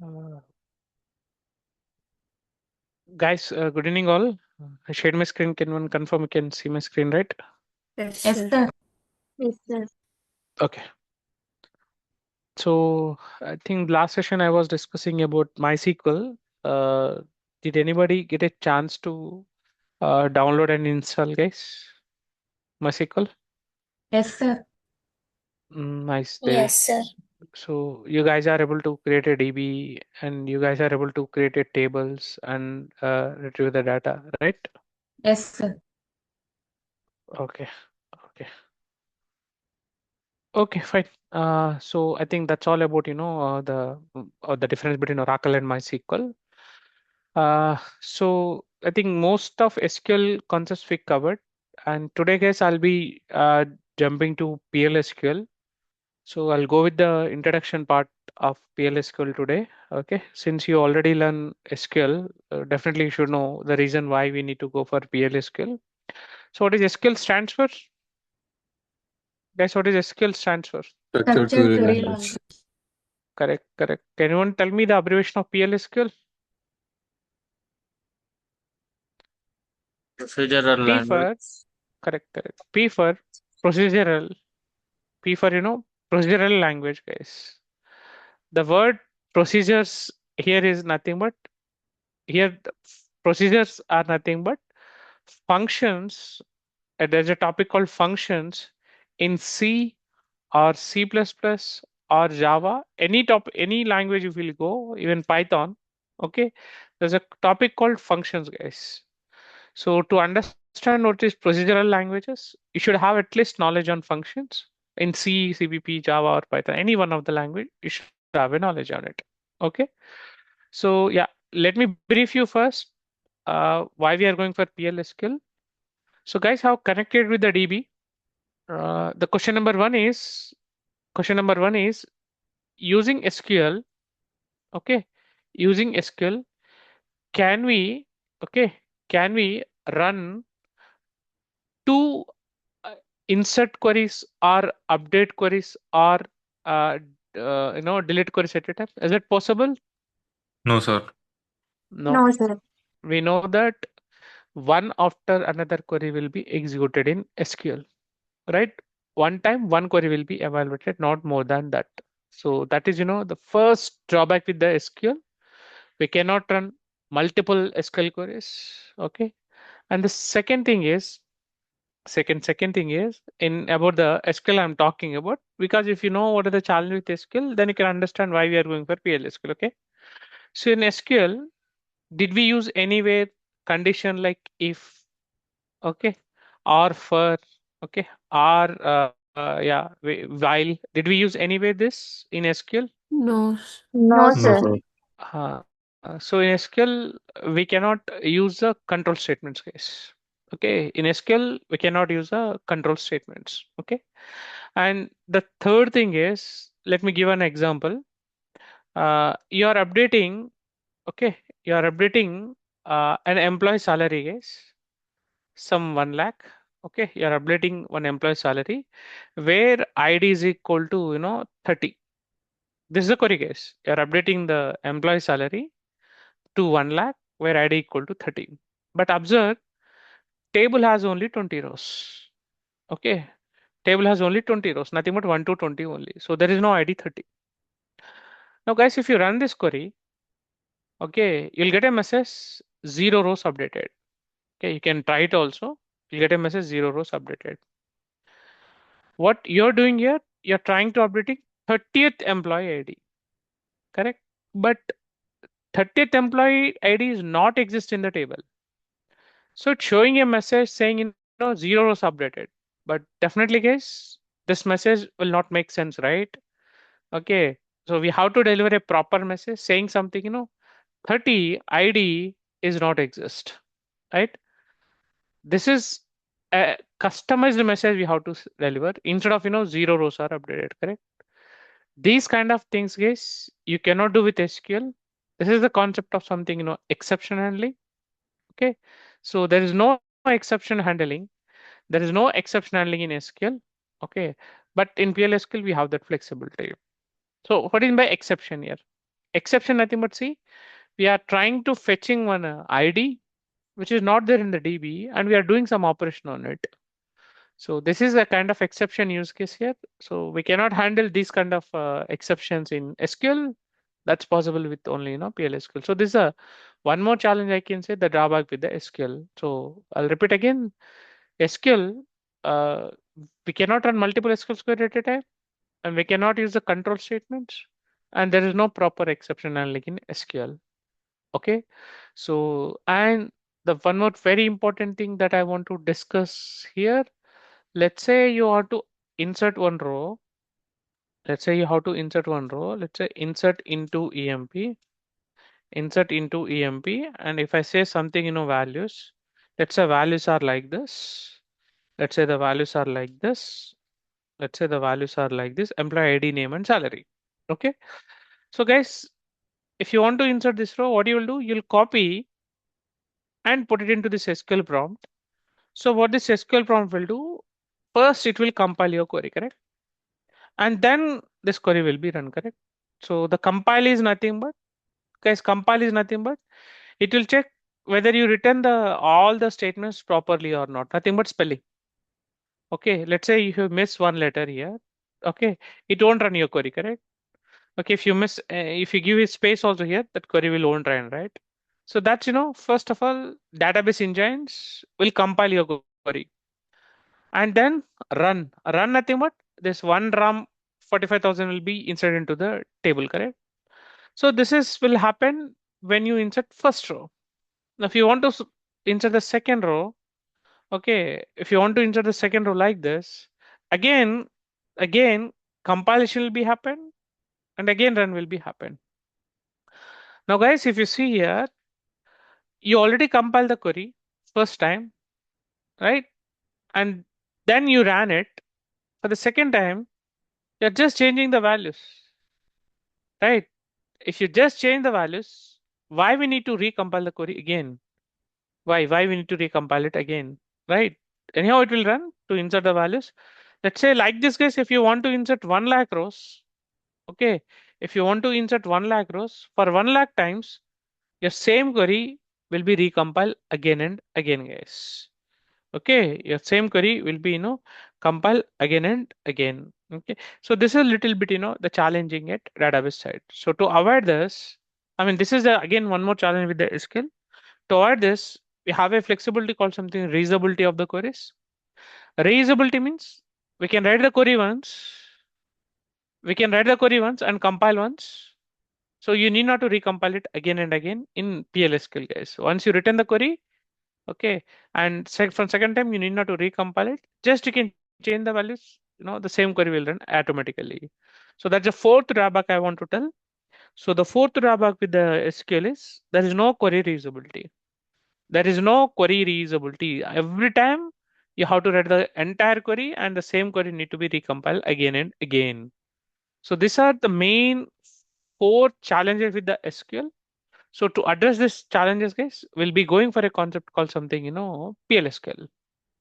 Uh, Guys, good evening all. I shared my screen. Can one confirm you can see my screen, right? Yes, Yes, sir. sir. Yes, sir. Okay. So I think last session I was discussing about MySQL. Did anybody get a chance to download and install, guys? MySQL? Yes, sir. Nice. Yes, sir. So you guys are able to create a DB and you guys are able to create a tables and retrieve the data, right? Yes, sir. Okay. Okay. Okay, fine. So I think that's all about, the difference between Oracle and MySQL. So I think most of SQL concepts we covered, and today, guys, I'll be jumping to PL-SQL. So I'll go with the introduction part of PL-SQL today. Okay, since you already learn SQL, definitely you should know the reason why we need to go for PL-SQL. So what is SQL stands for? Guys, what is SQL stands for? Structured Structured query query language. language. Correct, correct. Can anyone tell me the abbreviation of PL-SQL? Procedural P for, language. correct, correct. P for procedural. P for, procedural language, guys. The word procedures here is nothing but, here the procedures are nothing but functions. There's a topic called functions in C or C++ or Java, any language you will go, even Python. Okay, there's a topic called functions, guys. So to understand what is procedural languages, you should have at least knowledge on functions in C, CPP, Java, or Python. Any one of the language, you should have a knowledge on it. Okay. So yeah, let me brief you first. Why we are going for PL-SQL. So guys, how connected with the DB? The question number one is using SQL. Okay, using SQL, can we okay can we run two insert queries or update queries or uh, delete queries at a time? Is it possible? No, sir. No. No, sir. We know that one after another query will be executed in SQL, right? One time, one query will be evaluated, not more than that. So that is, the first drawback with the SQL. We cannot run multiple SQL queries. Okay. And the second thing is in about the SQL I'm talking about, because if you know what are the challenge with SQL, then you can understand why we are going for PL-SQL. Okay. So in SQL, did we use anywhere condition like if, okay, or for, okay, or yeah, while? Did we use anywhere this in SQL? No. No, No, No, sir. sir. So in SQL, we cannot use the control statements, guys. Okay, in SQL, we cannot use the control statements. Okay, and the third thing is, let me give an example. You are updating, okay, you are updating an employee salary, guys, some 1 lakh. Okay, you are updating one employee salary where ID is equal to 30. This is the query, guys. You are updating the employee salary to 1 lakh where ID equal to 30. But observe, table has only 20 rows. Okay, table has only 20 rows, nothing but 1 to 20 only. So there is no ID 30. Now, guys, if you run this query, okay, you'll get a message 0 rows updated. Okay, you can try it also. You'll get a message 0 rows updated. What you're doing here, you're trying to update 30th employee ID, correct? But 30th employee ID is not exist in the table. So it's showing a message saying, 0 rows updated. But definitely, guys, this message will not make sense, right? Okay. So we have to deliver a proper message saying something, 30 ID is not exist, right? This is a customized message we have to deliver instead of, 0 rows are updated, correct? These kind of things, guys, you cannot do with SQL. This is the concept of something, exception handling. Okay. So there is no exception handling. There is no exception handling in SQL. Okay. But in PL/SQL, we have that flexibility. So what is by exception here? Exception nothing but see, we are trying to fetching one ID which is not there in the DB, and we are doing some operation on it. So this is a kind of exception use case here. So we cannot handle these kind of exceptions in SQL. That's possible with only PL/SQL. So this is a one more challenge I can say, the drawback with the SQL. So I'll repeat again. SQL, uh, we cannot run multiple SQL query at a time, and we cannot use the control statements, and there is no proper exception handling in SQL. Okay, so and the one more very important thing that I want to discuss here. Let's say you want to insert one row. Let's say you have to insert one row. Let's say insert into EMP, insert into EMP. And if I say something, values, let's say values are like this. Let's say the values are like this. Let's say the values are like this, employee ID, name, and salary. Okay. So guys, if you want to insert this row, what you will do, you'll copy and put it into this SQL prompt. So what this SQL prompt will do, first it will compile your query, correct? And then this query will be run, correct? So the compile is nothing but, guys, compile is nothing but it will check whether you written the all the statements properly or not, nothing but spelling. Okay, let's say if you miss one letter here, okay, it won't run your query, correct? Okay, if you miss, if you give it space also here, that query will won't run, right? So that's, first of all, database engines will compile your query and then run nothing but this one RAM 45,000 will be inserted into the table, correct? So this is will happen when you insert first row. Now, if you want to insert the second row, okay, if you want to insert the second row like this, again, compilation will be happen and again run will be happen. Now, guys, if you see here, you already compiled the query first time, right? And then you ran it for the second time, you're just changing the values, right? If you just change the values, why we need to recompile the query again? Why we need to recompile it again, right? Anyhow, it will run to insert the values. Let's say like this case, if you want to insert 1 lakh rows, okay, if you want to insert 1 lakh rows for 1 lakh times, your same query will be recompiled again and again, guys. Okay, your same query will be, compile again and again. Okay, so this is a little bit, the challenging at database side. So to avoid this, I mean, this is again one more challenge with the SQL. To avoid this, we have a flexibility called something reusability of the queries. Reusability means we can write the query once, and compile once. So you need not to recompile it again and again in PL/SQL, guys. Once you written the query, okay, and from second time you need not to recompile it. Just you can change the values. The same query will run automatically. So that's the fourth drawback I want to tell. So the fourth drawback with the SQL is there is no query reusability. There is no query reusability. Every time you have to write the entire query and the same query need to be recompiled again and again. So these are the main four challenges with the SQL. So to address these challenges, guys, we'll be going for a concept called something, PL/SQL.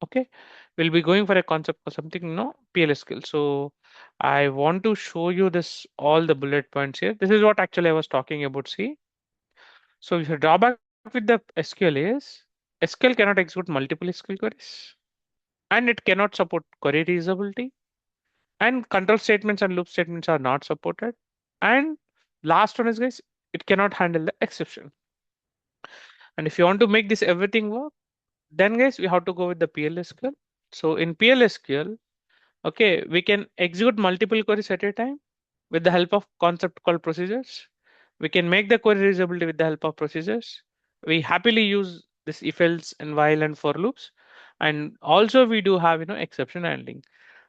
Okay, we'll be going for a concept called something, PL/SQL. So I want to show you this all the bullet points here. This is what actually I was talking about. See, so the drawback with the SQL is SQL cannot execute multiple SQL queries, and it cannot support query reusability, and control statements and loop statements are not supported. And last one is, guys, it cannot handle the exception. And if you want to make this everything work, then guys, we have to go with the PL/SQL. So in PL/SQL, okay, we can execute multiple queries at a time with the help of concept called procedures. We can make the query reusability with the help of procedures. We happily use this if else and while and for loops. And also we do have, exception handling.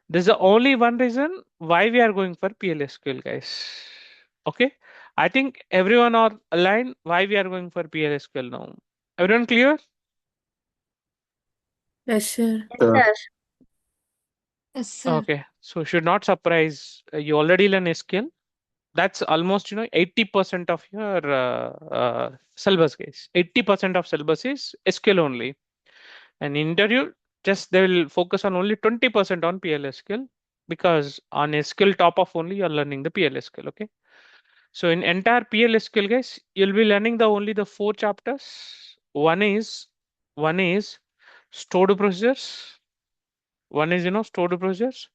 This is the only one reason why we are going for PL/SQL, guys. Okay. I think everyone are aligned why we are going for PL/SQL now. Everyone clear? Yes, sir. Sir. Yes, sir. Okay. So should not surprise. You already learn SQL. That's almost 80% of your syllabus, guys. 80% of syllabus is SQL only. And in interview, just they will focus on only 20% on PL/SQL because on SQL top of only you're learning the PL/SQL. Okay. So in entire PL-SQL, guys, you'll be learning only the 4 chapters. One is stored procedures. One is stored procedures.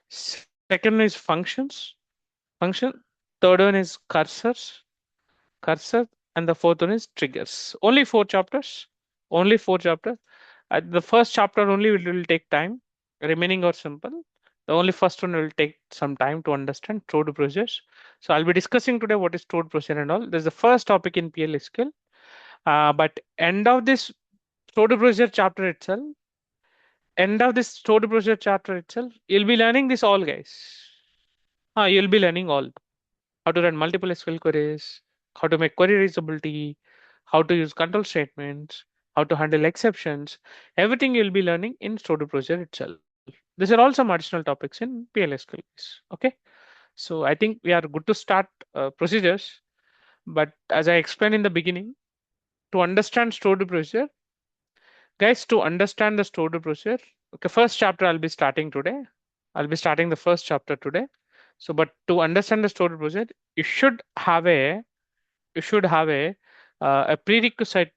Second is function. Third one is cursor, and the fourth one is triggers. Only 4 chapters. Only 4 chapters. At the first chapter only will take time. Remaining are simple. The only first one will take some time to understand stored procedures. So I'll be discussing today what is stored procedure and all. This is the first topic in PL-SQL. But end of this stored procedure chapter itself, you'll be learning this all, guys. You'll be learning all. How to run multiple SQL queries, how to make query reusability, how to use control statements, how to handle exceptions. Everything you'll be learning in stored procedure itself. These are all some additional topics in PL-SQL. Okay, so I think we are good to start procedures. But as I explained in the beginning, to understand stored procedure, guys, to understand the stored procedure, okay, first chapter I'll be starting today. I'll be starting the first chapter today. So, but to understand the stored procedure, you should have a prerequisite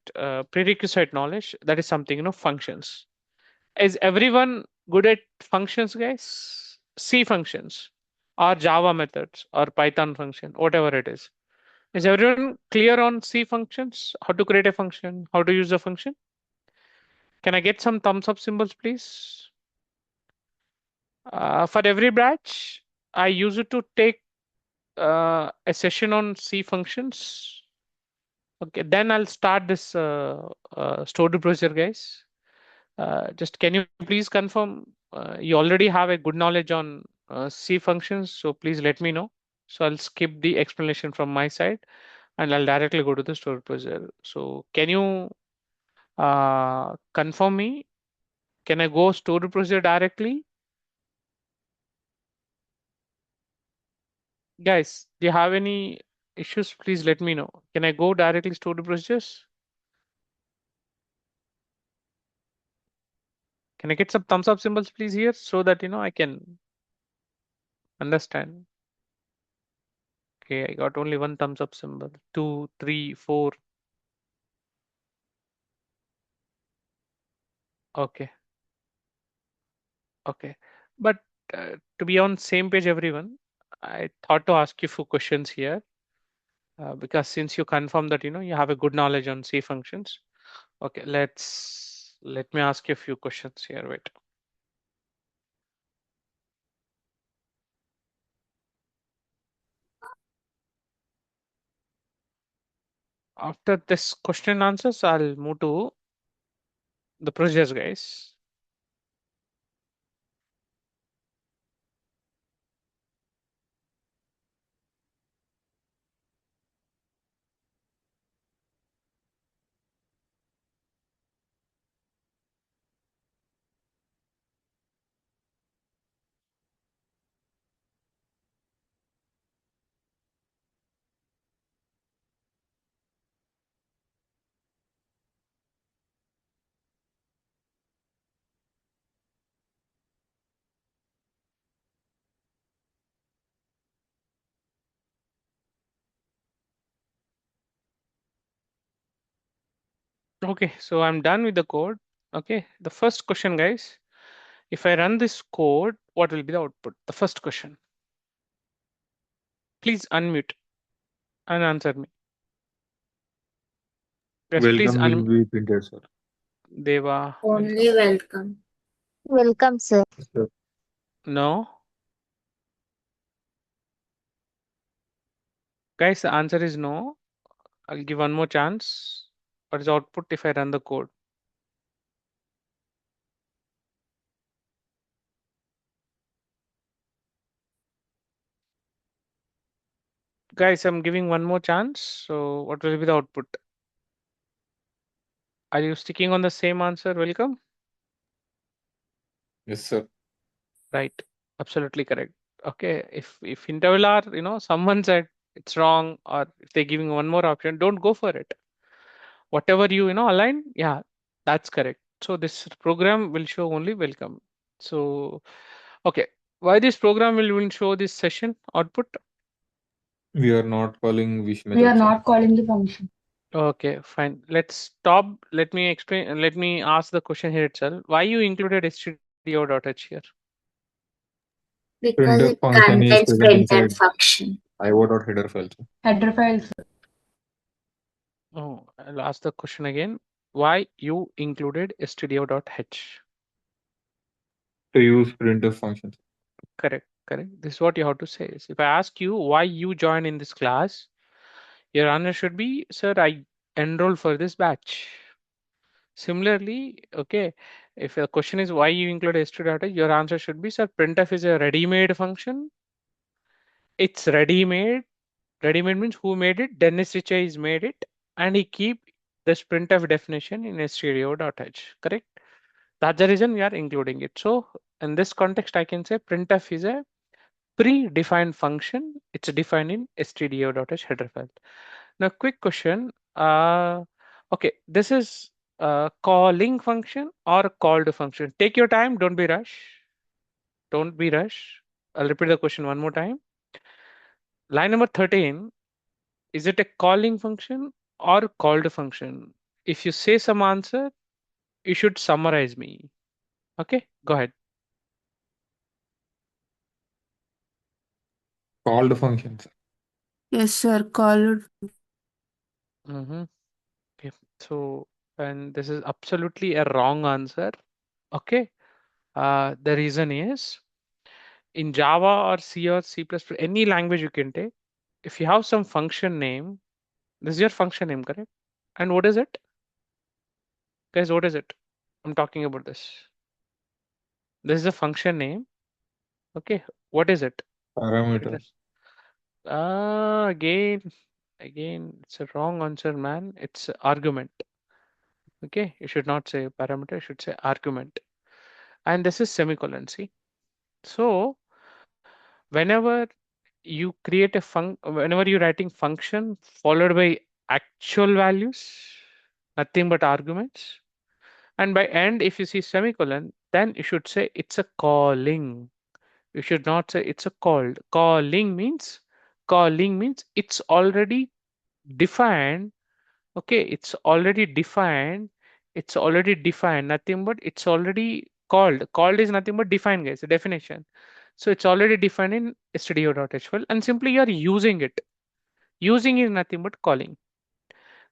knowledge, that is something, functions. Is everyone good at functions, guys? C functions or Java methods or Python function, whatever it is everyone clear on C functions, how to create a function, how to use a function? Can I get some thumbs up symbols, please? For every batch I use it to take a session on C functions. Okay, then I'll start this stored procedure, guys. Just can you please confirm you already have a good knowledge on C functions? So please let me know. So I'll skip the explanation from my side and I'll directly go to the stored procedure. So can you confirm me? Can I go stored procedure directly? Guys, do you have any issues? Please let me know. Can I go directly stored procedures? Can I get some thumbs up symbols, please, here so that I can understand? Okay, I got only one thumbs up symbol. 2, 3, 4. Okay, okay. But to be on same page, everyone, I thought to ask you few questions here because since you confirmed that you have a good knowledge on C functions. Okay, let me ask you a few questions here. Wait. After this question and answers, I'll move to the procedures, guys. Okay, so I'm done with the code. Okay, the first question, guys. If I run this code, what will be the output? The first question. Please unmute and answer me. Yes, please Welcome will be printed, sir. Deva. Only welcome. Welcome, sir. Sir. No. Guys, the answer is no. I'll give one more chance. What is output if I run the code? Guys, I'm giving one more chance. So what will be the output? Are you sticking on the same answer? Welcome. Yes, sir. Right. Absolutely correct. Okay. If interval are, someone said it's wrong, or if they're giving one more option, don't go for it. Whatever align, yeah, that's correct. So this program will show only welcome. So, okay. Why this program will show this session output? We are not calling which We are method, sir. not calling the function. Okay, fine. Let's stop. Let me explain. Let me ask the question here itself. Why you included stdio.h here? Because Printf it function is contains present printed inside function. io.header file, sir. Header files. Oh, I'll ask the question again. Why you included stdio.h? To use printf function. Correct, correct. This is what you have to say. If I ask you why you join in this class, your answer should be, sir, I enroll for this batch. Similarly, okay, if the question is why you include stdio.h, your answer should be, sir, printf is a ready-made function. It's ready-made. Ready-made means who made it? Dennis Ritchie is made it, and he keep this printf definition in stdio.h. Correct? That's the reason we are including it. So in this context, I can say printf is a predefined function. It's defined in stdio.h header file. Now, quick question. Okay, this is a calling function or a called function. Take your time. Don't be rush. Don't be rush. I'll repeat the question one more time. Line number 13. Is it a calling function or called function? If you say some answer, you should summarize me. Okay, go ahead. Called function, sir. Yes, sir. Called. Mm-hmm. Okay, so, and this is absolutely a wrong answer. Okay, the reason is in Java or C or C++, any language you can take, if you have some function name, this is your function name, correct? And what is it? Guys, what is it? I'm talking about this. This is a function name. Okay, what is it? What is Parameter. it? Again, it's a wrong answer, man. It's a argument. Okay, you should not say parameter, you should say argument. And this is semicolon, see? So whenever you create a whenever you're writing function followed by actual values, nothing but arguments, and by end, if you see semicolon, then you should say it's a calling. You should not say it's a called. Calling means it's already defined. Okay, it's already defined. It's already defined. Nothing but it's already called. Called is nothing but defined, guys. The definition. So it's already defined in stdio.h file, and simply you're using it. Using is nothing but calling.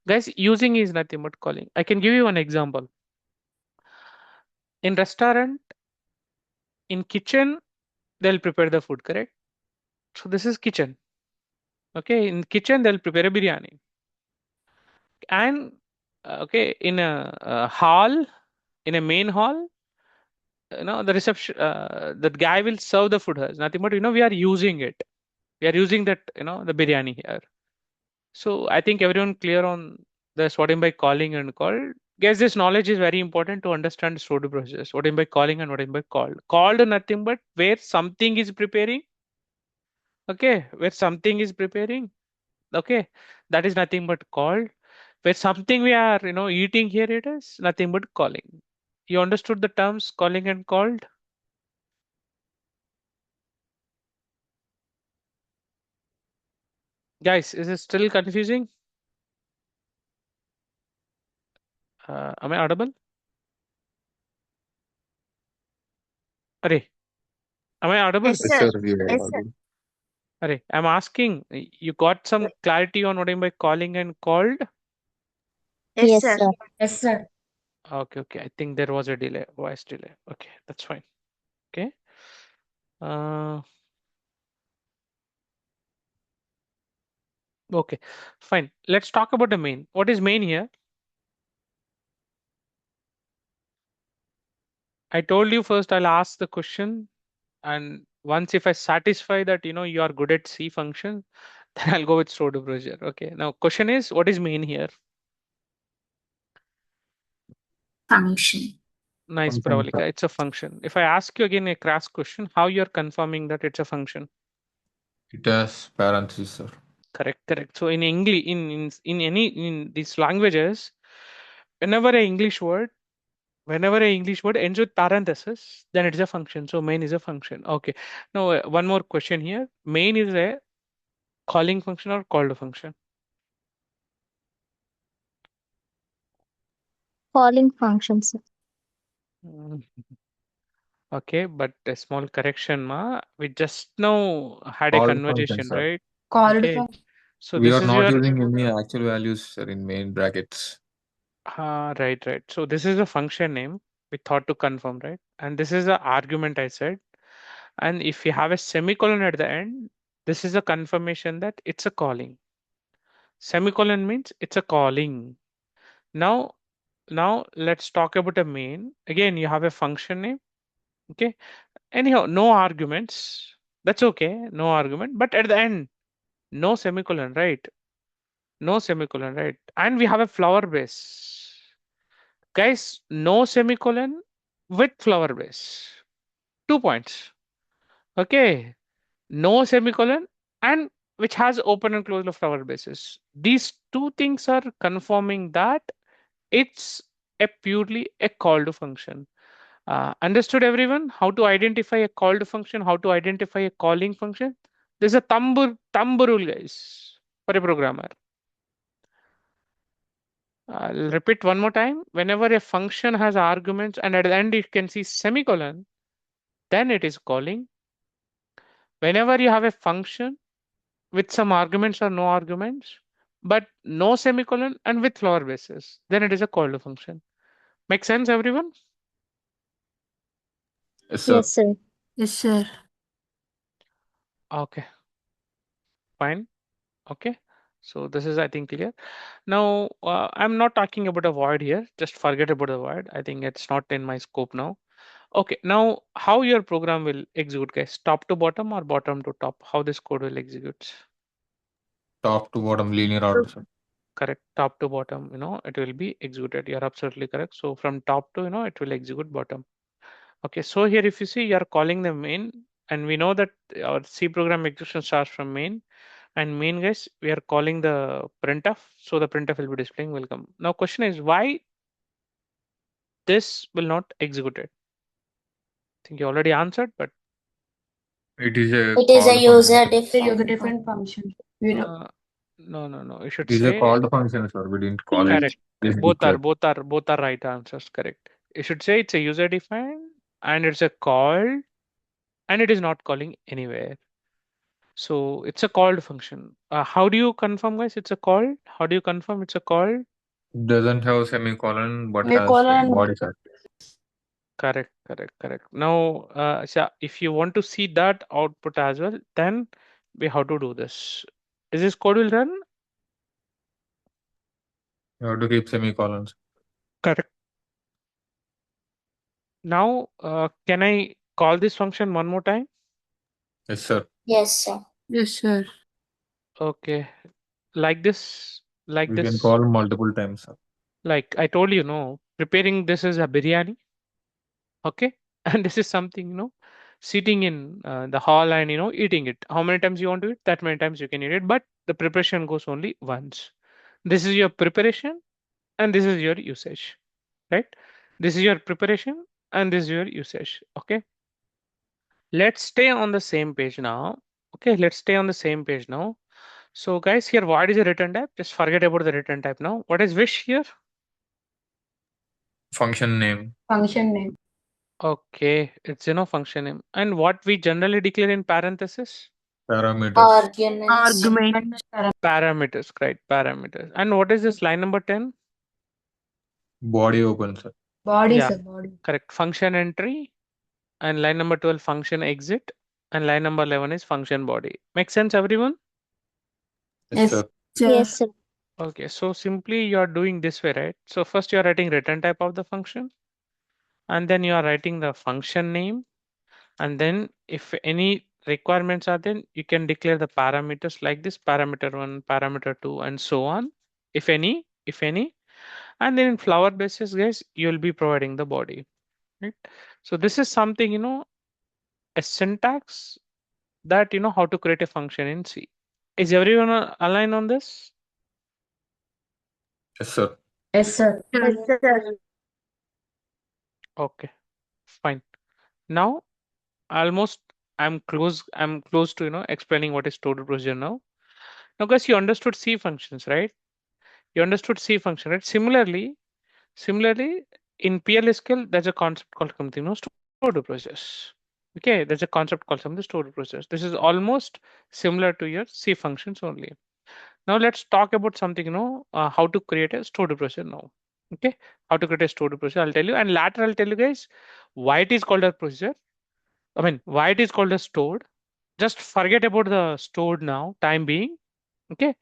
Guys, using is nothing but calling. I can give you an example. In restaurant, in kitchen, they'll prepare the food, correct? So this is kitchen. Okay, in kitchen, they'll prepare a biryani. And okay, in a hall, in a main hall, the reception, that guy will serve the food has nothing but, we are using it. We are using that, the biryani here. So I think everyone clear on this, what I mean by calling and called. Guess this knowledge is very important to understand stored process. What I mean by calling and what I mean by called. Called nothing but where something is preparing. Okay, where something is preparing. Okay, that is nothing but called. Where something we are, eating here, it is nothing but calling. You understood the terms calling and called? Guys, is it still confusing? Am I audible? Array, am I audible? Yes, Yes, sir. sir. We are Yes, sir. audible. Array, I'm asking, you got some clarity on what I mean by calling and called? Yes, Yes, sir. sir. Yes, sir. Okay, okay. I think there was a delay, voice delay. Okay, that's fine. Okay. Okay, fine. Let's talk about the main. What is main here? I told you first I'll ask the question, and once if I satisfy that you are good at C function, then I'll go with stored procedure. Okay. Now question is, what is main here? Function. Nice, Function, sir. Pravalika. It's a function. If I ask you again a crass question, how you're confirming that it's a function? It has parentheses, sir. Correct, correct. So in English, in these languages, whenever a English word ends with parenthesis, then it is a function. So main is a function. Okay. Now one more question here. Main is a calling function or called function? Calling function, sir. Mm, Okay, but a small correction, ma. We just now had a Called function, conversation, sir. right? Called Okay. function. So We this are is not your using any actual values, sir, in main brackets. right, right. So this is a function name. We thought to confirm, right? And this is the argument I said. And if you have a semicolon at the end, this is a confirmation that it's a calling. Semicolon means it's a calling. Now, now let's talk about a main. Again, you have a function name. Okay. Anyhow, no arguments. That's okay. No argument. But at the end, no semicolon, right? No semicolon, right? And we have a flower base. Guys, no semicolon with flower base. 2 points. Okay. No semicolon and which has open and closed flower bases. These two things are confirming that it's a purely a called function. Understood everyone? How to identify a called function? How to identify a calling function? There's a thumb rule, guys, for a programmer. I'll repeat one more time. Whenever a function has arguments and at the end you can see semicolon, then it is calling. Whenever you have a function with some arguments or no arguments, but no semicolon and with flower bases, then it is a called function. Make sense, everyone? Yes, sir. Yes, sir. Yes, sir. Okay, fine. Okay, so this is, I think, clear. Now, I'm not talking about a void here. Just forget about the void. I think it's not in my scope now. Okay, now how your program will execute, guys? Top to bottom or bottom to top? How this code will execute? Top to bottom linear order, sir. Correct. Top to bottom, it will be executed. You're absolutely correct. So from top to, it will execute bottom. Okay, so here if you see, you're calling the main, and we know that our C program execution starts from main. And main, guys, we are calling the printf. So the printf will be displaying welcome. Now question is why this will not execute it? I think you already answered, but It is a It is a called function, user sir. They use a defined. different function. We know. no. You should It is a say called function, sir. We didn't call it. correct. Just Both are declared. both are right answers. Correct. You should say it's a user defined and it's a call and it is not calling anywhere. So it's a called function. How do you confirm, guys? It's a call. How do you confirm it's a call? It doesn't have semicolon, but has Semicolon. body, sir. Correct. Now, so if you want to see that output as well, then we have to do this. Is this code will run? You have to keep semicolons. Correct. Now, can I call this function one more time? Yes, sir. Yes, sir. Yes, sir. Okay, like this, like We can this. call multiple times, sir. Like I told you, no, preparing this is a biryani. Okay, and this is something, sitting in the hall and eating it. How many times you want to eat? That many times you can eat it, but the preparation goes only once. This is your preparation, and this is your usage, right? This is your preparation, and this is your usage. Okay, let's stay on the same page now. Okay, let's stay on the same page now. So guys, here, what is the return type? Just forget about the return type now. What is wish here? Function name. Function name. Okay, it's function name. And what we generally declare in parentheses? Parameters. Arguments. Argument. Parameters, right? Parameters. And what is this line number 10? Body open, sir. Body, Yeah, sir. Body. correct. Function entry. And line number 12, function exit. And line number 11 is function body. Make sense, everyone? Yes, Yes, sir. sir. Yes, sir. Okay, so simply you are doing this way, right? So first you are writing return type of the function. And then you are writing the function name. And then if any requirements are then you can declare the parameters like this parameter 1, parameter 2, and so on. If any. And then in flower basis, guys, you will be providing the body, right? So this is something, a syntax that how to create a function in C. Is everyone aligned on this? Yes, sir. Yes, sir. Yes, sir. Okay, fine. Now almost I'm close to explaining what is total procedure now. Now, guys, you understood C functions, right? You understood C function, right? Similarly, in PL-SQL, there's a concept called something, stored process. Okay, there's a concept called something stored process. This is almost similar to your C functions only. Now let's talk about something, how to create a stored procedure now. Okay, how to create a stored procedure, I'll tell you. And later I'll tell you guys why it is called a procedure. I mean, why it is called a stored. Just forget about the stored now, time being. Okay,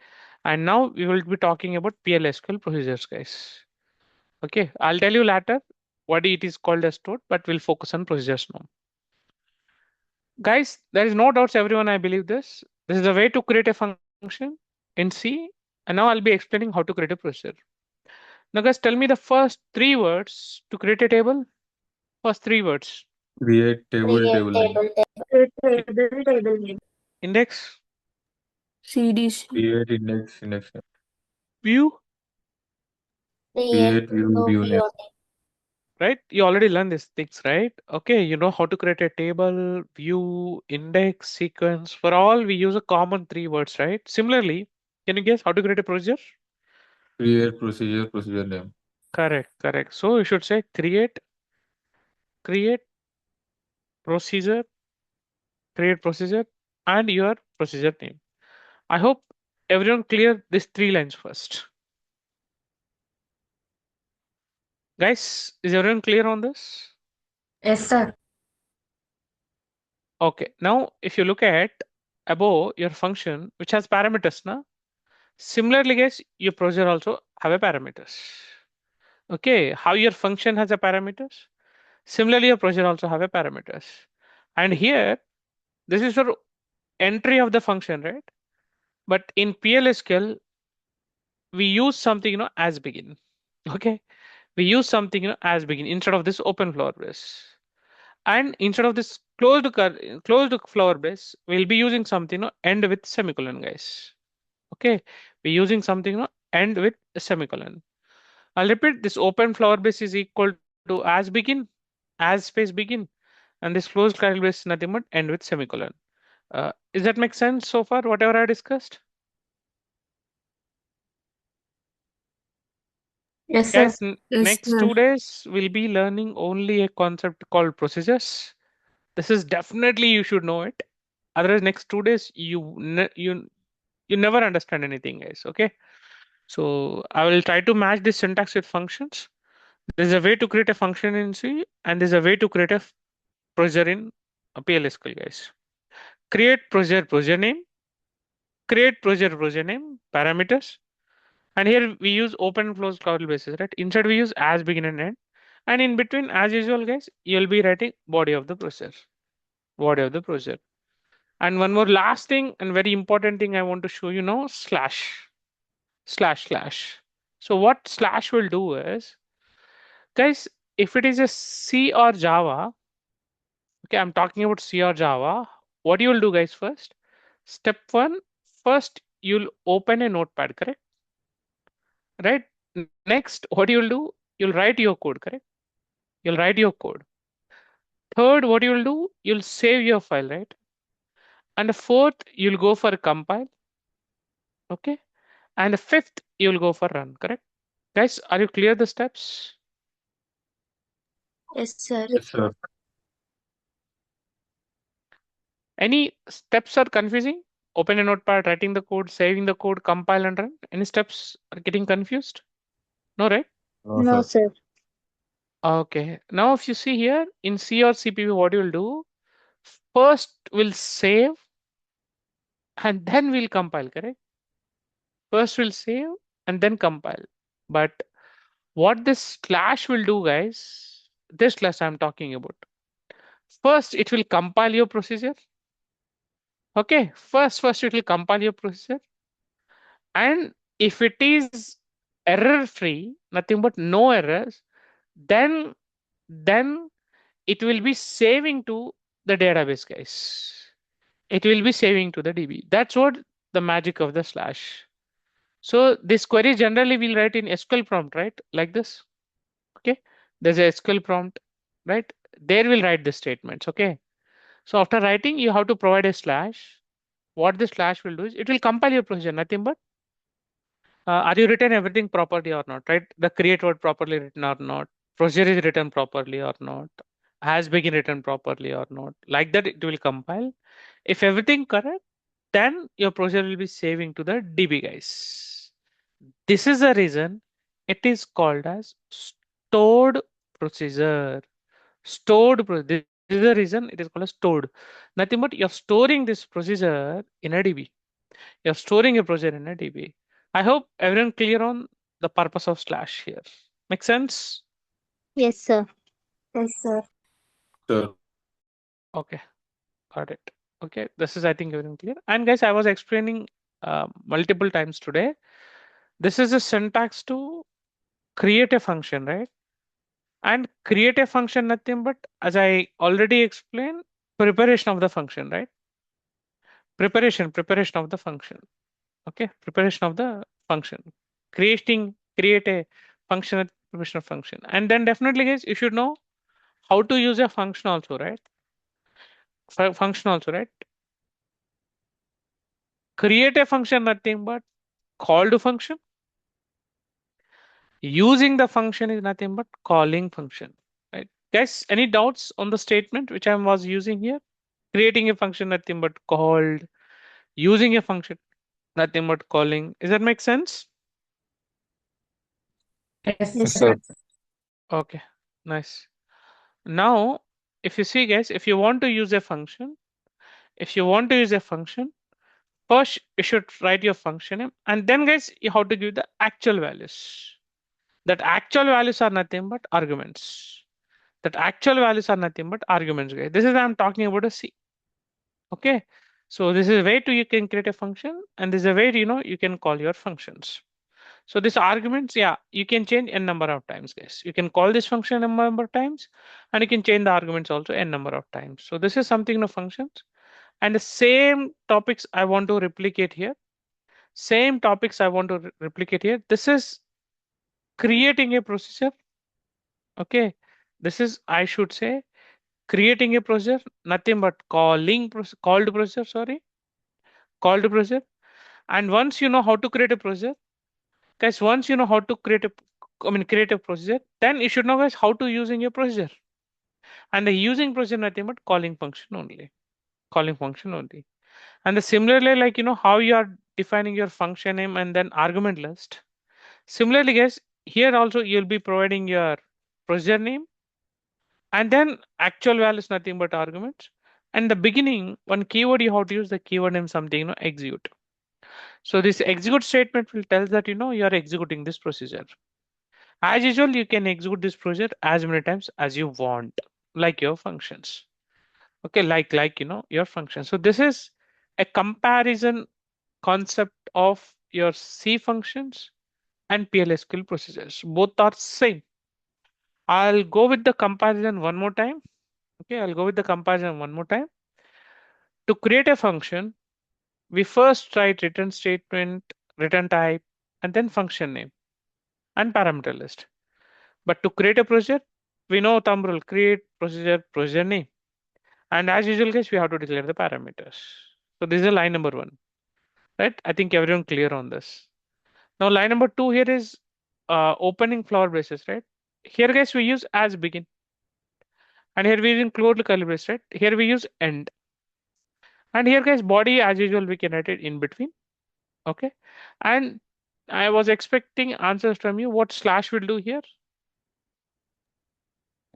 and now we will be talking about PL-SQL procedures, guys. Okay, I'll tell you later what it is called as stored, but we'll focus on procedures now. Guys, there is no doubts, everyone, I believe this. This is a way to create a function in C, and now I'll be explaining how to create a procedure. Now, guys, tell me the first three words to create a table. First three words. Create table, Create table name. table name. Index, CDC. Create index, index name. view, Create view, view name. right? You already learned these things, right? Okay, you know how to create a table, view, index, sequence. For all, we use a common three words, right? Similarly, can you guess how to create a procedure? Create procedure, procedure name. Correct, correct. So you should say create procedure, create procedure, and your procedure name. I hope everyone clear these three lines first. Guys, is everyone clear on this? Yes, sir. Okay, now if you look at above your function, which has parameters now, similarly, guys, your procedure also have a parameters. Okay, how your function has a parameters? Similarly, your procedure also have a parameters. And here, this is your entry of the function, right? But in PL-SQL, we use something, as begin. Okay, we use something, as begin instead of this open flower brace. And instead of this closed flower brace, we'll be using something, end with semicolon, guys. Okay, we're using something, end with a semicolon. I'll repeat, this open flower brace is equal to as begin, as space begin, and this closed curly brace is nothing but end with semicolon. Does that make sense so far, whatever I discussed? Yes, sir. Guys, Yes, next sir. 2 days we'll be learning only a concept called procedures. This is definitely you should know it. Otherwise, next 2 days you never understand anything, guys. Okay. So I will try to match this syntax with functions. There's a way to create a function in C, and there's a way to create a procedure in a PL-SQL, guys. Create procedure name, create procedure name, parameters. And here we use open and closed curly braces, right? Inside we use as begin and end. And in between, as usual, guys, you'll be writing body of the procedure. Body of the procedure. And one more last thing and very important thing I want to show you now, slash. Slash. So what slash will do is, guys, if it is a C or Java, okay, I'm talking about C or Java, what you will do, guys, first? Step one, first you'll open a notepad, correct? Right? Next, what you'll do, you'll write your code, correct? You'll write your code. Third, what you'll do, you'll save your file, right? And the fourth, you'll go for compile, okay? And the fifth, you'll go for run, correct? Guys, are you clear the steps? Yes, sir. Yes, sir. Any steps are confusing? Open a notepad, writing the code, saving the code, compile and run. Any steps are getting confused? No, right? No, No, sir. sir. Okay. Now, if you see here in C or CPP, what you will do? First, we'll save and then we'll compile, correct? First, we'll save and then compile. But what this slash will do, guys, this slash I'm talking about. First, it will compile your procedure. Okay. First, it will compile your procedure. And if it is error free, nothing but no errors, then it will be saving to the database, guys. It will be saving to the DB. That's what the magic of the slash. So this query generally we'll write in SQL prompt, right? Like this. Okay. There's a SQL prompt, right? There we'll write the statements. Okay. So after writing, you have to provide a slash. what this slash will do is it will compile your procedure, nothing but are you written everything properly or not, right? The create word properly written or not, procedure is written properly or not, has been written properly or not. Like that, it will compile. If everything correct, then your procedure will be saving to the DB, guys. This is the reason it is called as stored procedure. This is the reason it is called as stored. Nothing but you're storing this procedure in a DB. You're storing a procedure in a DB. I hope everyone clear on the purpose of slash here. Make sense? Yes, sir. Yes, sir. Sir. Okay, got it. Okay, this is I think everyone clear. And guys, I was explaining multiple times today. This is a syntax to create a function, right? And create a function nothing but, as I already explained, preparation of the function, right? Preparation of the function. Okay, preparation of the function. Create a function at preparation of function. And then definitely guys, you should know how to use a function also, right? Function also, right? Create a function nothing but call to function. Using the function is nothing but calling function, right? Guys, any doubts on the statement which I was using here? Creating a function nothing but called, using a function nothing but calling. Does that make sense? Yes, Yes, sir. sir. Okay, nice. Now, if you see guys, if you want to use a function, first you should write your function name, and then guys, you have to give the actual values. That actual values are nothing but arguments. Guys. This is I'm talking about a C. Okay. So this is a way to you can create a function, and this is a way you can call your functions. So these arguments, yeah, you can change n number of times, guys. You can call this function n number of times, and you can change the arguments also n number of times. So this is something of functions. And the same topics I want to replicate here. This is creating a procedure. Okay. This is, I should say, creating a procedure, nothing but called procedure. And once you know how to create a procedure, guys, once you know how to create a procedure, then you should know guys how to using a procedure. And the using procedure nothing but calling function only. And the similarly, like how you are defining your function name and then argument list. Similarly, guys, here also you'll be providing your procedure name and then actual values nothing but arguments. And the beginning, one keyword you have to use the keyword name something, execute. So this execute statement will tell that you are executing this procedure. As usual, you can execute this procedure as many times as you want, like your functions. Okay, like your functions. So this is a comparison concept of your C functions and PL-SQL procedures. Both are same. I'll go with the comparison one more time. Okay, I'll go with the comparison one more time. To create a function, we first write return statement, return type, and then function name and parameter list. But to create a procedure, we know thumb rule, create procedure name. And as usual, guys, we have to declare the parameters. So this is line number 1, right? I think everyone clear on this. Now line number 2 here is opening flower braces, right? Here, guys, we use as begin. And here we use close curly brace, right? Here we use end. And here, guys, body as usual, we can write it in between. Okay. And I was expecting answers from you. What slash will do here?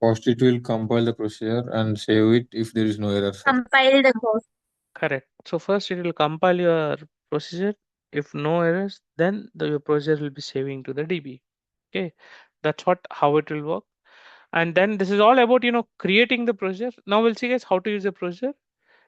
First, it will compile the procedure and save it if there is no error, sir. Compile the code. Correct. So first it will compile your procedure. If no errors, then your procedure will be saving to the DB. Okay. That's how it will work. And then this is all about, creating the procedure. Now we'll see guys how to use the procedure.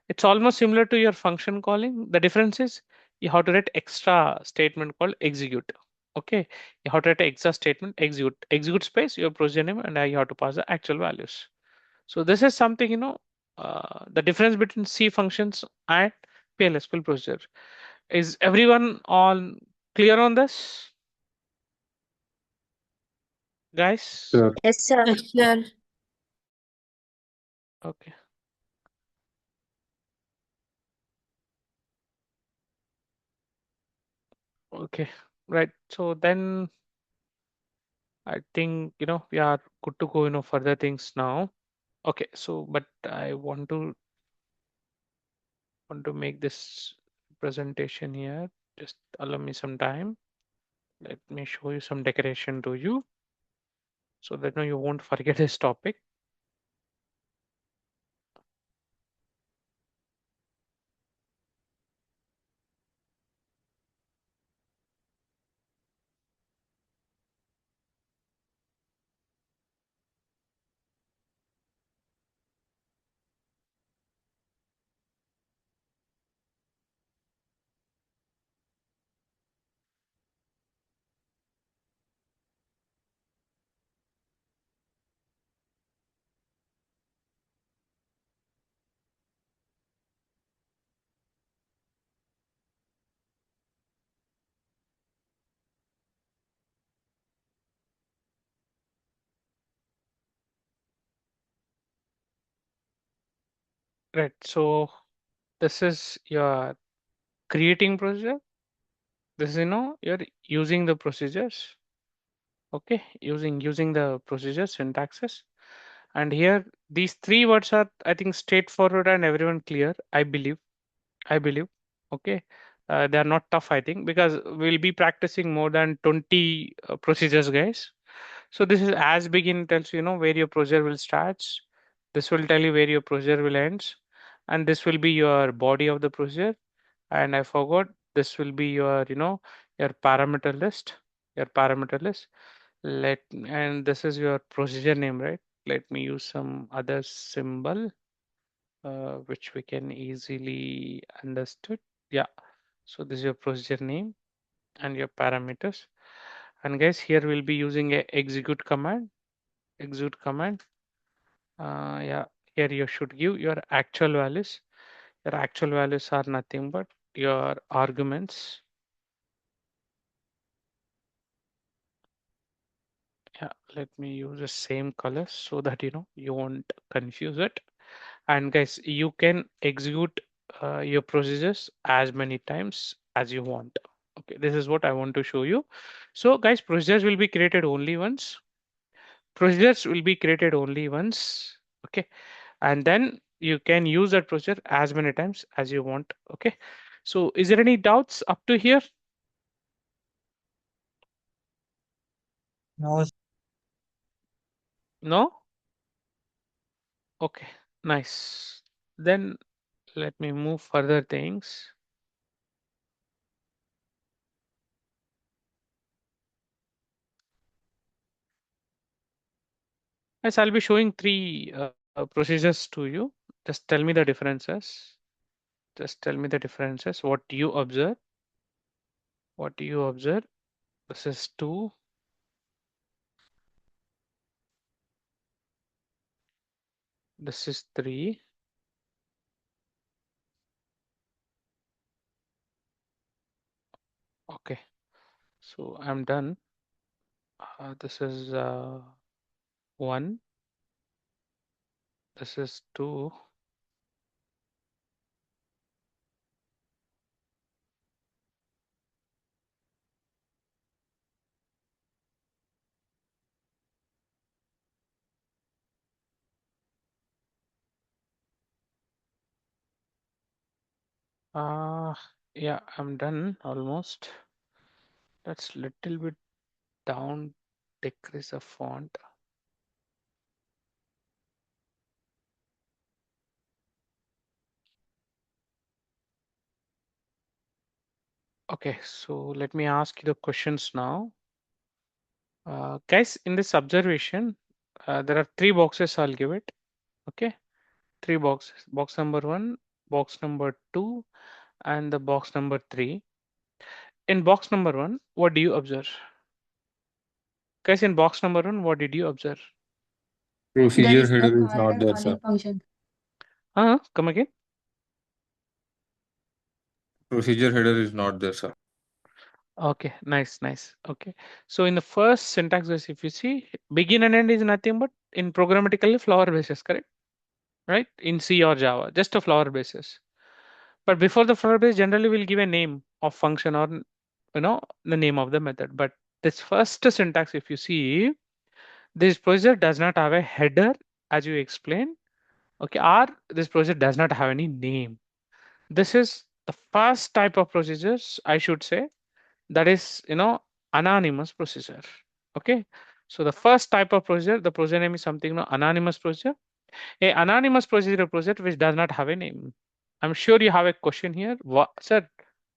It's almost similar to your function calling. The difference is you have to write extra statement called execute. Okay. You have to write an extra statement, execute space, your procedure name, and you have to pass the actual values. So this is something, the difference between C functions and PL-SQL procedure. Is everyone on clear on this? Guys? Sure. Yes, sir. Yes, sir. Okay. Okay, right. So then I think, we are good to go, further things now. Okay, so but I want to make this presentation here. Just allow me some time. Let me show you some decoration to you so that you won't forget this topic. Right. So this is your creating procedure. This is, you're using the procedures. Okay, using the procedure syntaxes. And here these three words are, I think, straightforward and everyone clear. I believe. Okay. They are not tough, I think, because we'll be practicing more than 20 procedures, guys. So this is as begin tells you, where your procedure will start. This will tell you where your procedure will ends, and this will be your body of the procedure. And I forgot, this will be your, your parameter list, your parameter list. And this is your procedure name, right? Let me use some other symbol, which we can easily understood. Yeah. So this is your procedure name and your parameters. And guys, here we'll be using a execute command. Execute command. Yeah. Here you should give your actual values. Your actual values are nothing but your arguments. Yeah, let me use the same color so that you won't confuse it. And guys, you can execute your procedures as many times as you want. Okay, this is what I want to show you. So guys, procedures will be created only once. Procedures will be created only once. Okay, and then you can use that procedure as many times as you want. Okay, so is there any doubts up to here? No. No? Okay, nice. Then let me move further things. Yes, I'll be showing three procedures to you. Just tell me the differences. Just tell me the differences. What do you observe? What do you observe? This is 2. This is 3. Okay, so I'm done. This is 1. This is 2. Yeah, I'm done almost. Let's little bit down, decrease the font. Okay, so let me ask you the questions now. Guys, in this observation, there are 3 boxes. I'll give it. Okay, 3 boxes. Box number 1, box number 2, and the box number 3. In box number 1, what do you observe? Guys, in box number 1, what did you observe? There Procedure is no header is card not there, calling sir. function. Come again. Procedure header is not there, sir. Okay, nice. Okay, so in the first syntax, if you see, begin and end is nothing but in programmatically flower basis, correct? Right? In C or Java, just a flower basis. But before the flower base, generally we'll give a name of function or the name of the method. But this first syntax, if you see, this procedure does not have a header, as you explained, okay, or this procedure does not have any name. This is the first type of procedures, I should say, that is, anonymous procedure. Okay. So the first type of procedure, the procedure name is something, anonymous procedure. A anonymous procedure procedure which does not have a name. I'm sure you have a question here. What, sir,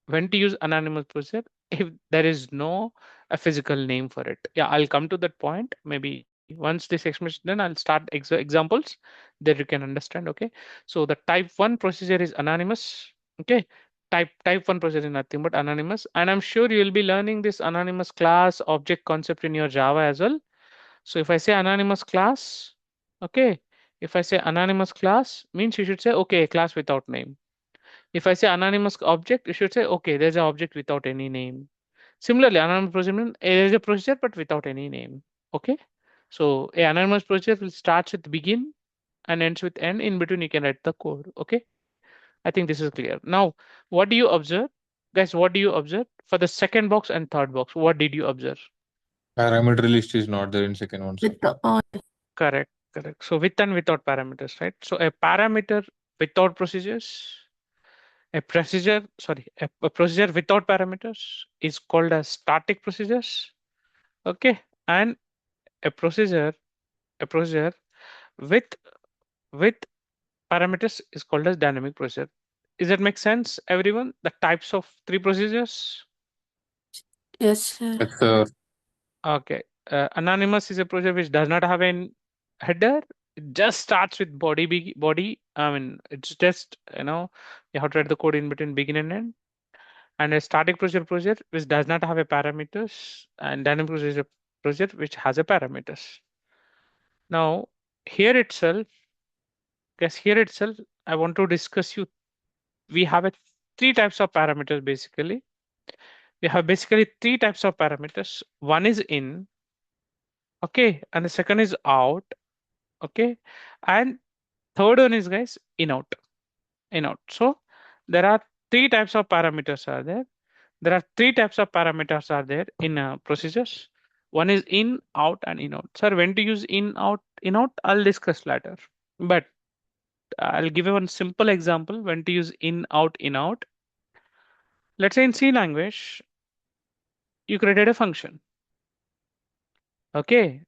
when to use anonymous procedure if there is no a physical name for it? Yeah, I'll come to that point. Maybe once this explanation done, I'll start examples that you can understand. Okay. So the type 1 procedure is anonymous. Okay. Type 1 procedure is nothing but anonymous. And I'm sure you'll be learning this anonymous class object concept in your Java as well. So if I say anonymous class, okay, if I say anonymous class means you should say, okay, class without name. If I say anonymous object, you should say, okay, there's an object without any name. Similarly, anonymous procedure means there is a procedure but without any name. Okay. So a anonymous procedure will start with begin and ends with end. In between, you can write the code. Okay. I think this is clear. Now, what do you observe? Guys, what do you observe? For the second box and third box, what did you observe? Parameter list is not there in second one, sir. With the all. Correct, correct. So with and without parameters, right? So a parameter without procedures, a procedure without parameters is called as static procedures. Okay, and a procedure with with parameters is called as dynamic procedure. Does that make sense, everyone? The types of three procedures. Yes, sir. Yes, sir. Okay, anonymous is a procedure which does not have a header. It just starts with body. I mean, it's just you have to write the code in between begin and end. And a static procedure which does not have a parameters, and dynamic procedure which has a parameters. Now here itself, I want to discuss you. We have three types of parameters basically. We have basically three types of parameters. One is in, okay, and the second is out, okay, and third one is, guys, in out. So there are three types of parameters are there. There are three types of parameters are there in procedures. One is in, out, and in out. Sir, when to use in, out, I'll discuss later. But I'll give you one simple example when to use in, out, in, out. Let's say in C language, you created a function, okay,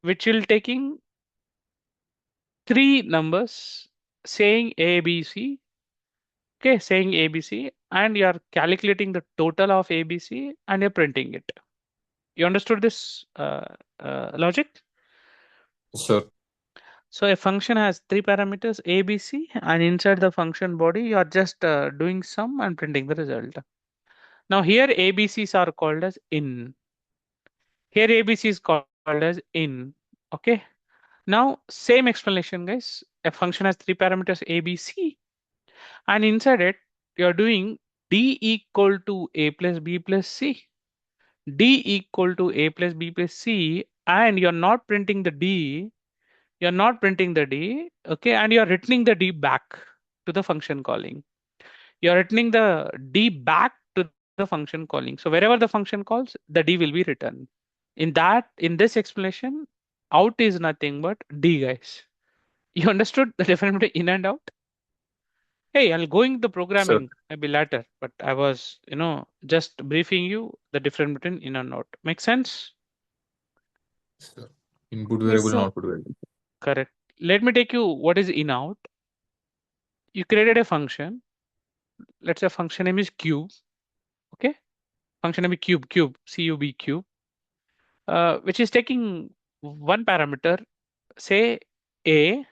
which will taking three numbers saying A, B, C, okay, saying ABC, and you are calculating the total of ABC and you're printing it. You understood this logic? Yes, sir. So a function has three parameters ABC, and inside the function body, you are just doing sum and printing the result. Now here ABCs are called as in. Here ABC is called as in. Okay. Now same explanation, guys. A function has three parameters ABC, and inside it, you're doing D equal to A plus B plus C. D equal to A plus B plus C, and you're not printing the D. You're not printing the D, okay, and you're returning the D back to the function calling. You're returning the D back to the function calling. So wherever the function calls, the D will be returned. In this explanation, out is nothing but D, guys. You understood the difference between in and out? Hey, I'll go into the Sir. programming maybe later, but I was, just briefing you the difference between in and out. Make sense? Sir. Input Yes, variable and sir. output variable. Correct. Let me take you what is in out. You created a function. Let's say function name is cube. Okay. Function name is cube, cub, cube, which is taking one parameter, say A.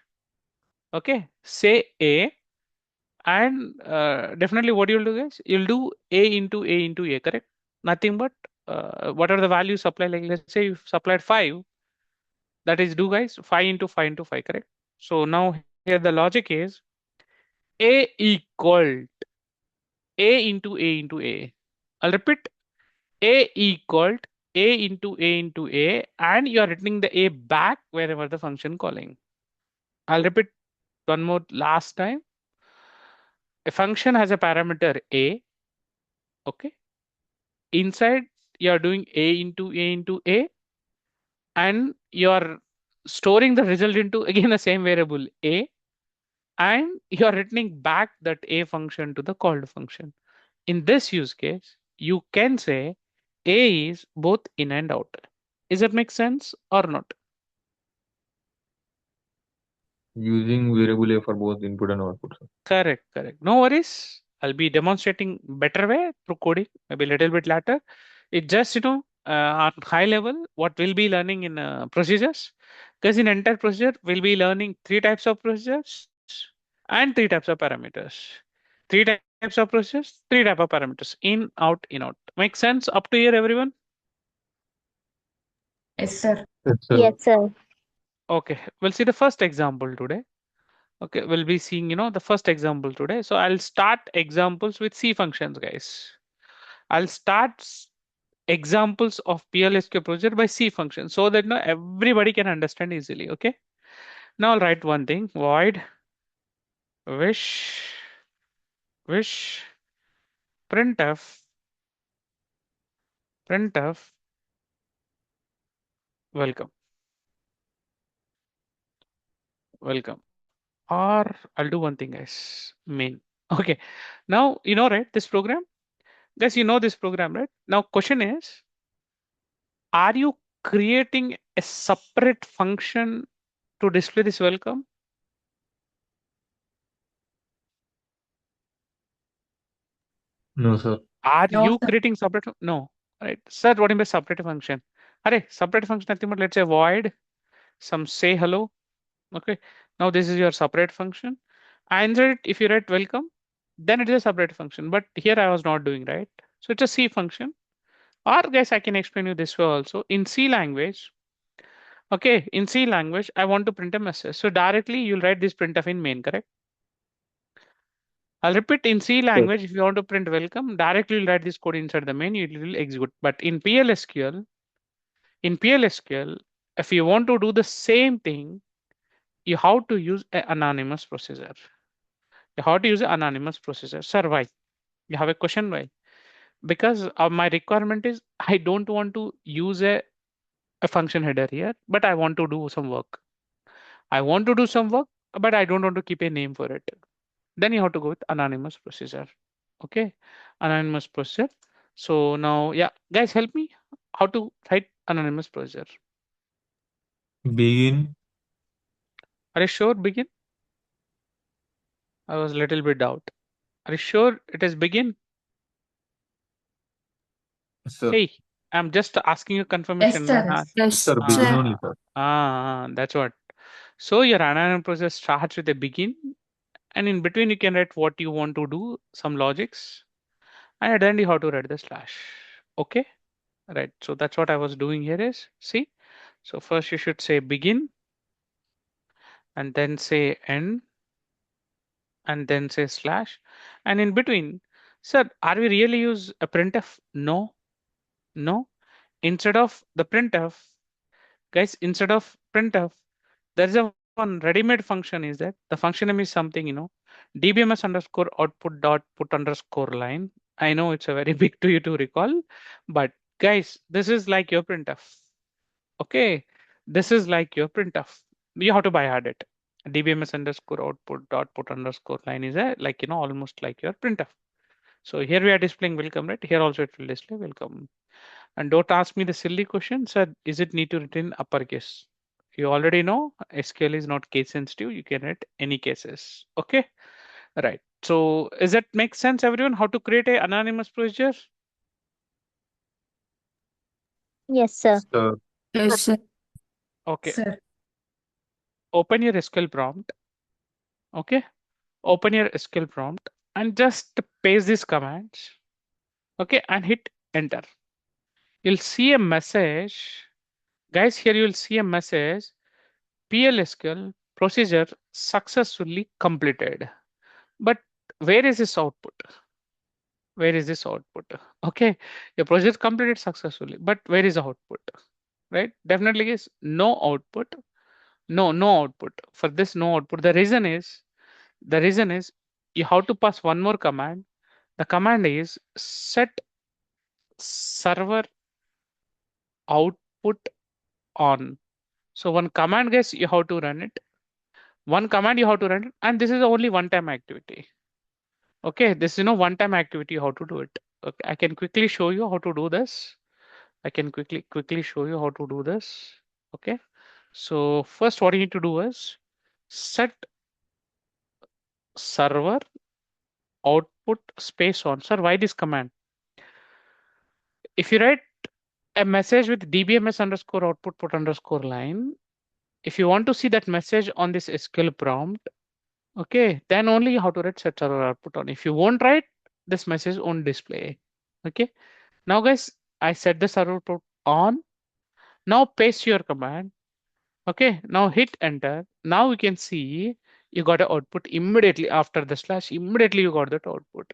Okay. Say A. And definitely what you'll do, guys, you'll do A into A, correct? Nothing but what are the values supplied? Like let's say you supplied 5, that is do, guys, 5 into 5 into 5, correct? So now here the logic is A equal A into A into A. I'll repeat, A equal A into A, and you are returning the A back wherever the function calling. I'll repeat one more last time. A function has a parameter A, okay, inside you're doing A into A, and you're storing the result into again the same variable A, and you're returning back that A function to the called function. In this use case, you can say A is both in and out. Does that make sense or not? Using variable A for both input and output, sir. Correct, correct. No worries. I'll be demonstrating better way through coding, maybe a little bit later. It just, on high level, what we'll be learning in procedures. Because in entire procedure, we'll be learning three types of procedures and three types of parameters. Three types of procedures, three type of parameters. In, out, in, out. Make sense up to here, everyone? Yes, sir. Yes, sir. Yes, sir. Okay, we'll see the first example today. Okay, we'll be seeing, the first example today. So I'll start examples with C functions, guys. I'll start examples of PL-SQL Procedure by C function so that everybody can understand easily. Okay. Now I'll write one thing: void wish printf welcome. Or I'll do one thing, guys. Main. Okay. Now right, this program, guys. This program, right? Now question is, are you creating a separate function to display this welcome? No, sir. Are No, you sir. creating separate? No, right? Sir, what do you mean by separate function? Array, separate function nothing but let's say void some say hello. Okay. Now this is your separate function. And if you write welcome, then it is a separate function. But here I was not doing right. So it's a C function. Or guys, I can explain you this way also. In C language, okay, in C language, I want to print a message. So directly you'll write this printf in main, correct? I'll repeat, in C language, if you want to print welcome, directly you'll write this code inside the main, it will execute. But in PL-SQL, if you want to do the same thing, you have to use an anonymous procedure. You have to use an anonymous procedure. Sir, why? You have a question, why? Because my requirement is I don't want to use a function header here, but I want to do some work. I want to do some work, but I don't want to keep a name for it. Then you have to go with anonymous procedure. Okay, anonymous procedure. So now, yeah, guys, help me how to write anonymous procedure. Begin. Are you sure? Begin. I was a little bit doubt. Are you sure it is begin? Yes, sir. Hey, I'm just asking you confirmation. Yes, sir. man. Yes, Sir, begin sir. only, sir. That's what. So your anonymous process starts with a begin, and in between you can write what you want to do, some logics, and at the end you have to write the slash. Okay, right. So that's what I was doing here is, see. So first you should say begin, and then say end, and then say slash, and in between, sir, are we really use a printf? No, no. Instead of the printf, guys, instead of printf, there is a one ready-made function is that the function name is something, dbms underscore output dot put underscore line. I know it's a very big to you to recall, but guys, this is like your printf. Okay, this is like your printf. You have to by hard it. dbms underscore output dot put underscore line is a like almost like your printf. So here we are displaying welcome, right? Here also it will display welcome. And don't ask me the silly question, sir, is it need to written uppercase? You already know SQL is not case sensitive. You can write any cases. Okay, right. So does that make sense, everyone? How to create a anonymous procedure? Yes, sir. Sir. Yes, sir. Okay, Sir. open your SQL prompt. Okay, open your SQL prompt and just paste these commands. Okay, and hit enter. You'll see a message. Guys, here you'll see a message. PL-SQL procedure successfully completed. But where is this output? Where is this output? Okay, your project completed successfully, but where is the output? Right? Definitely is no output. No output. For this no output, the reason is you have to pass one more command. The command is set server output on. So one command, guys, you have to run it. One command you have to run it, and this is only one-time activity. Okay, this is one-time activity, how to do it. Okay, I can quickly show you how to do this. I can quickly show you how to do this. Okay, so first what you need to do is set server output space on. Sir, why this command? If you write a message with dbms underscore output put underscore line, if you want to see that message on this SQL prompt, okay, then only you have to write set server output on. If you won't write, this message won't display. Okay, now guys, I set the server output on. Now paste your command. Okay, now hit enter. Now you can see you got an output immediately after the slash. Immediately you got that output.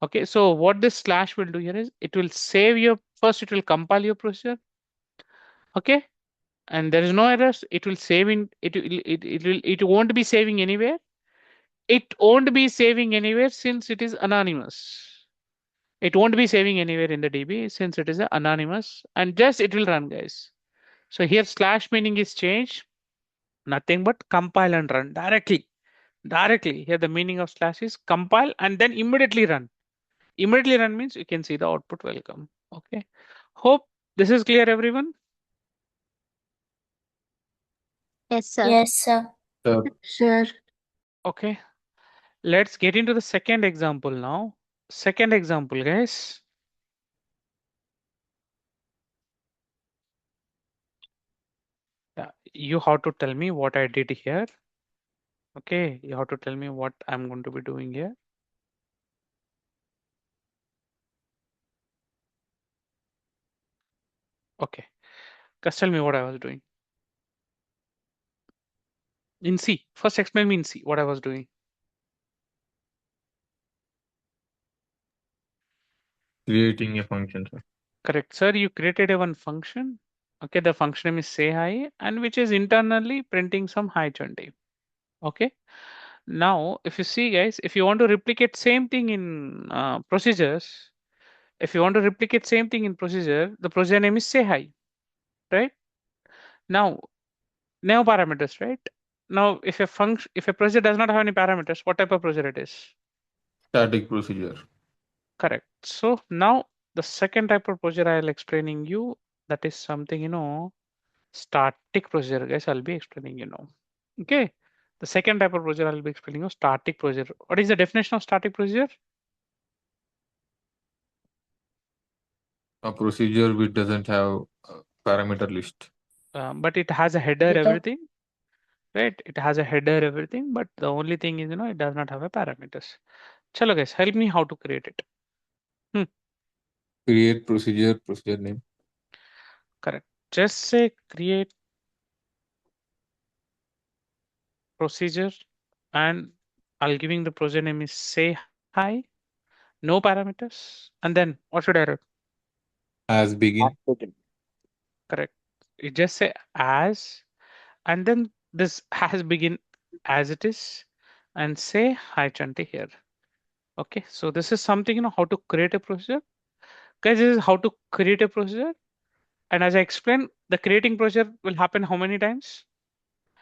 Okay, so what this slash will do here is it will save your first, it will compile your procedure. Okay, and there is no errors. It will save in it won't be saving anywhere. It won't be saving anywhere since it is anonymous. It won't be saving anywhere in the DB since it is anonymous, and just it will run, guys. So here slash meaning is changed. Nothing but compile and run directly. Directly here the meaning of slash is compile and then immediately run. Immediately run means you can see the output welcome. Okay. Hope this is clear, everyone. Yes, sir. Yes, sir. Sir, Okay. Let's get into the second example now. Second example, guys. Yeah, you have to tell me what I did here. Okay, you have to tell me what I'm going to be doing here. Okay, just tell me what I was doing. In C, first explain me in C what I was doing. creating a function, sir. Correct, sir. You created a one function. Okay, the function name is say hi, and which is internally printing some hi Chandi. Okay. Now, if you see, guys, if you want to replicate same thing in procedures, if you want to replicate same thing in procedure, the procedure name is say hi, right? Now, no parameters, right? Now, if a function, if a procedure does not have any parameters, what type of procedure it is? Static procedure. Correct. So now the second type of procedure I'll explaining you, that is something, static procedure, guys. I'll be explaining Okay. The second type of procedure I'll be explaining you static procedure. What is the definition of static procedure? A procedure which doesn't have a parameter list. But it has a header, everything, right? It has a header, everything, but the only thing is, it does not have a parameters. Chalo guys, help me how to create it. Create procedure, procedure name. Correct. Just say create procedure and I'll giving the procedure name is say hi, no parameters. And then what should I write? As begin. Correct. You just say as, and then this has begin as it is, and say hi Chanti here. Okay, so this is something, how to create a procedure. Guys, this is how to create a procedure. And as I explained, the creating procedure will happen how many times?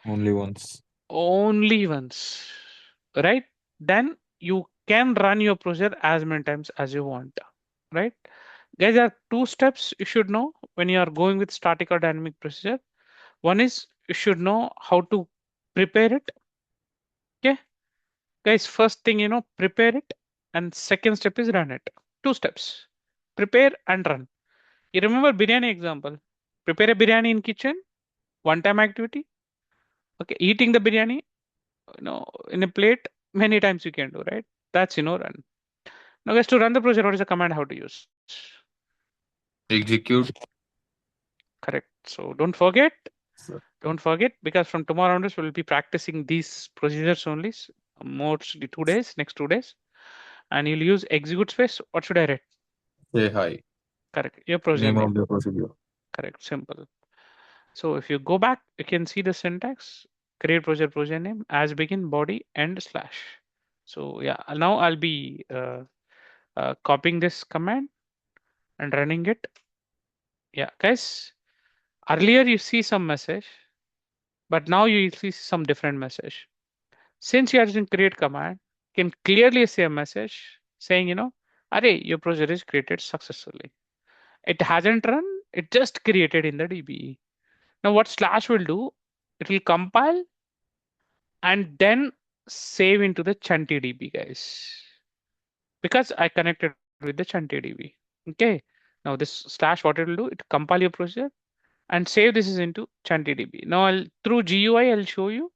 Only once. Only once, right? Then you can run your procedure as many times as you want, right? Guys, there are two steps you should know when you are going with static or dynamic procedure. One is you should know how to prepare it. Okay, guys, first thing, prepare it, and second step is run it. Two steps, prepare and run. You remember biryani example? Prepare a biryani in kitchen, one time activity. Okay, eating the biryani, in a plate, many times you can do, right? That's, run. Now, guys, to run the procedure, what is the command how to use? Execute. Correct. So don't Sir. forget, because from tomorrow onwards, we'll be practicing these procedures only, mostly 2 days, next 2 days. And you'll use execute space. What should I write? Say hi. Correct. Your procedure Name name. of the procedure. Correct. Simple. So if you go back, you can see the syntax, create procedure name, as begin, body, end, slash. So yeah, now I'll be copying this command and running it. Yeah, guys, earlier you see some message, but now you see some different message. Since you are using create command, you can clearly see a message saying, array, your procedure is created successfully. It hasn't run, it just created in the DBE. Now what slash will do, it will compile and then save into the Chanty DB, guys. Because I connected with the Chanty DB. Okay. Now this slash, what it will do, it compile your procedure and save this is into Chanty DB. Now through GUI, I'll show you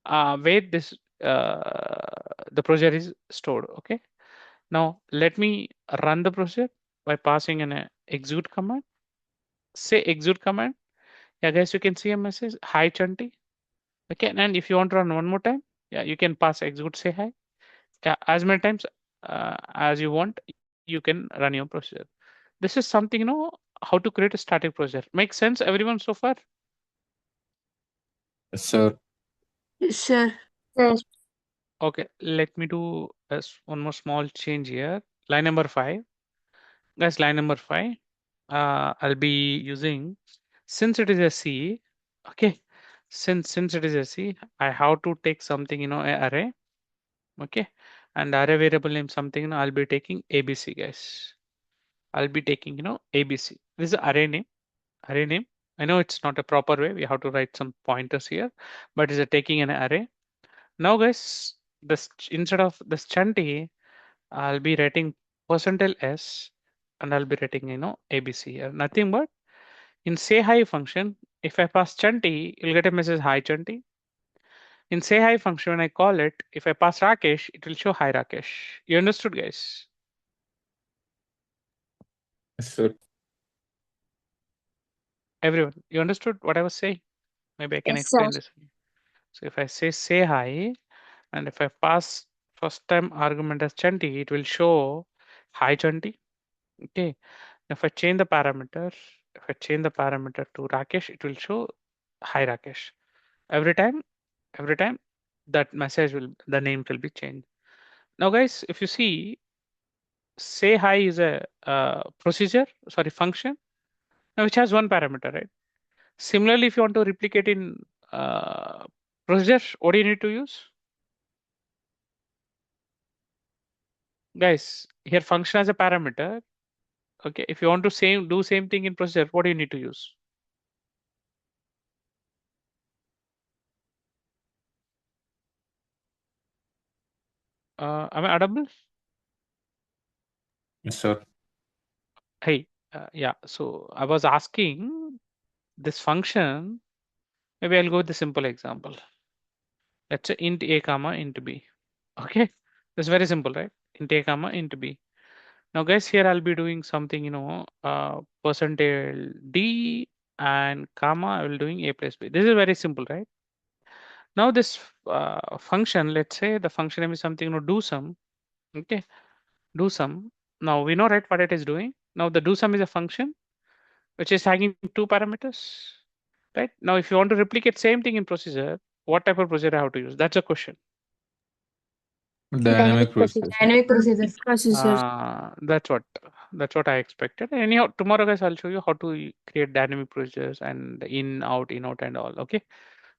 where this the procedure is stored. Okay. Now let me run the procedure by passing an execute command. Say execute command. Yeah, guys, you can see a message. Hi, Chanty. Okay, and if you want to run one more time, yeah, you can pass execute, say hi. Yeah, as many times as you want, you can run your procedure. This is something, how to create a static procedure. Makes sense, everyone, so far? Yes, sir. Yes, sir. Yes. Okay, let me do one more small change here. Line number 5. Guys, line number 5. I'll be using, since it is a C, okay, since it is a C, I have to take something, a array, okay, and array variable name something, I'll be taking ABC, guys. I'll be taking, ABC. This is array name, array name. I know it's not a proper way. We have to write some pointers here, but it's a taking an array. Now, guys, this instead of this Chanty, I'll be writing %s and I'll be writing, ABC here. Nothing but in say hi function, if I pass Chanty, you'll get a message hi Chanty. In say hi function, when I call it, if I pass Rakesh, it will show hi Rakesh. You understood, guys? Yes, sir. Everyone, you understood what I was saying? Maybe I can Yes, sir. explain this. So if I say hi, and if I pass first time argument as Chanty, it will show hi Chanty. Okay. If I change the parameter, to Rakesh, it will show hi Rakesh. Every time that message the name will be changed. Now, guys, if you see, say hi is a function, now which has one parameter, right? Similarly, if you want to replicate in procedure, what do you need to use? Guys, here function as a parameter. Okay, if you want to do same thing in procedure, what do you need to use? Am I audible? Yes, sir. Hey, yeah. So I was asking this function. Maybe I'll go with the simple example. Let's say int a comma int b. Okay, that's very simple, right? Int a comma int b. Now, guys, here I'll be doing something, percentage d and comma. I will doing a plus b. This is very simple, right? Now this function, let's say the function name is something, do sum. Okay, do sum. Now we know, right, what it is doing. Now the do sum is a function which is tagging 2 parameters, right? Now if you want to replicate same thing in procedure, what type of procedure I have to use? That's a question. Dynamic procedure. Dynamic procedures. Procedures. That's what I expected. Anyhow, tomorrow, guys, I'll show you how to create dynamic procedures and in out and all. Okay.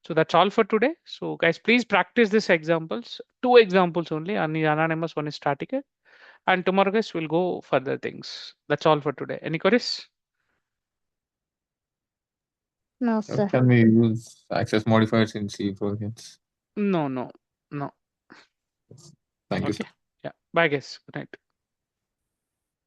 So that's all for today. So guys, please practice these examples. 2 examples only. One is anonymous, one is static. And tomorrow, guys, we'll go further things. That's all for today. Any queries? No, sir. Can we use access modifiers in C projects? No. Thank you, sir. Okay. Yeah. Bye, guys. Good night.